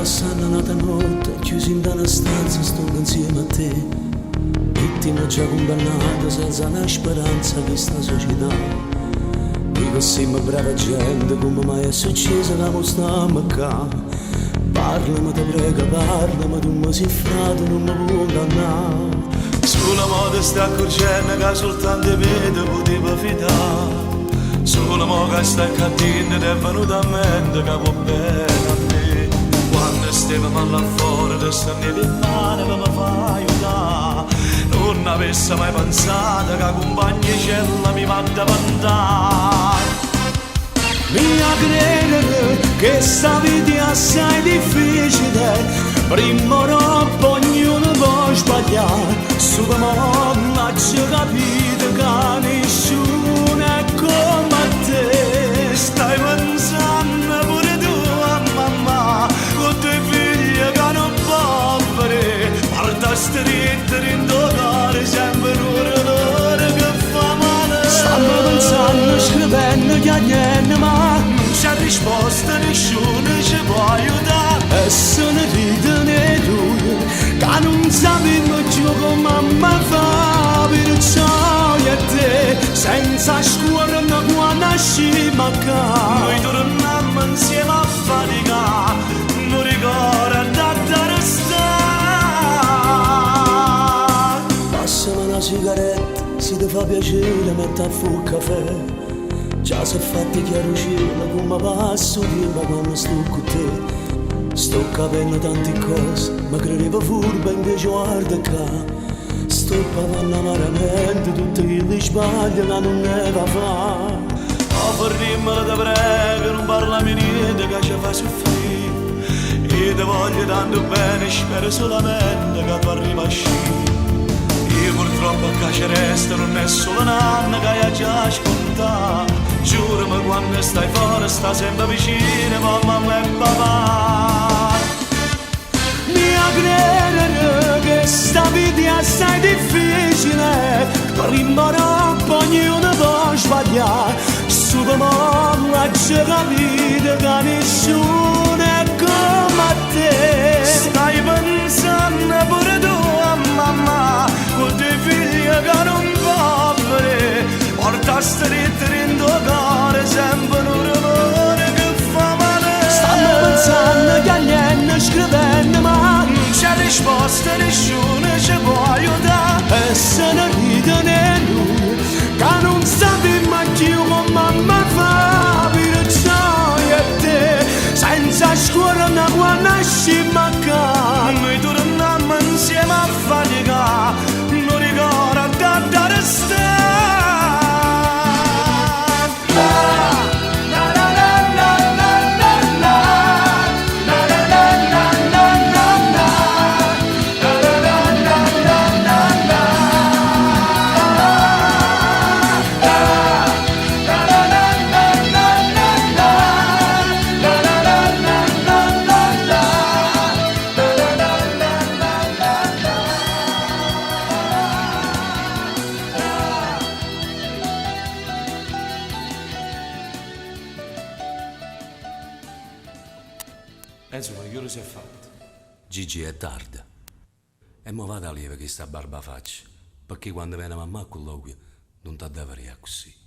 passando un'altra notte, chiusi in una stanza, sto insieme a te. Vittima già condannata, senza una speranza che sta società. Dico siamo brava gente, come mai è successo che non stiamo qua. Parlami, ti prego, parlami, tu mi sei frato, non mi puoi condannare. Sulla moda sta accorgendo che soltanto vede poteva fidare. Sulla moda sta cadendo ed è venuta a mente che può bene a me. Quando stavamo là fuori te stanno in mano per mi fa aiutare. Non avessi mai pensato che compagnicella mi manda a andare. Mi a credere che sta vita è assai difficile. Prima dopo ognuno può sbagliare. Su di mondo c'è capito che nessuno è come te. Stai pensando pure tu a mamma, con i tuoi figli che non poveri. Guarda stretto in tuo cuore, sempre un dolore che fa male. Stanno pensando, scrivendo, chiagliendo, ma non c'è risposta, nessuno ci può aiutare. e se ne ride lui, che non sappiamo più come mamma fa. Perciò io e te, senza scuola, quando nasciamo a casa. Noi torniamo insieme a faticare, non ricorda da restare. Passami una sigaretta, se ti fa piacere, metti a fuoco il caffè. Già si è fatti chiaro cielo, come passo tempo quando sto con te. Sto capendo tante cose, ma credevo furba, invece guarda qua. Sto pagando amaramente tutti gli sbagli che non ne va a fare. Oh, fermiamola, ti prego, non parlami niente che ci fa soffrire. Io ti voglio tanto bene, spero solamente che tu arrivi a uscire. Io purtroppo che ci resta non è solo un anno che hai già scontato. Giurami quando stai fuori, sta sempre vicino, mamma e papà. Mi a credere che sta vita è assai difficile. Prima dopo ognuno può sbagliare. Su di mondo c'è capito che nessuno è come te. Stai pensando pure tu a mamma, con i tuoi figli che non poveri. Porta stretto in tuo cuore, sempre un rumore che fa male. Stanno pensando, chiagliendo, scrivendo, ma non c'è risposta, nessuno ci può aiutare. e se ne ride né lui, che non sappiamo più come mamma fa. Perciò io e te, senza scuola, quando nasciamo a casa. Noi torniamo insieme a faticare, non ricorda da restare. Insomma, che ora si è fatto? Gigi, è tardi. E mo vado a lieve che sta barba faccia, perché quando viene mamma a colloquio non ti deve così.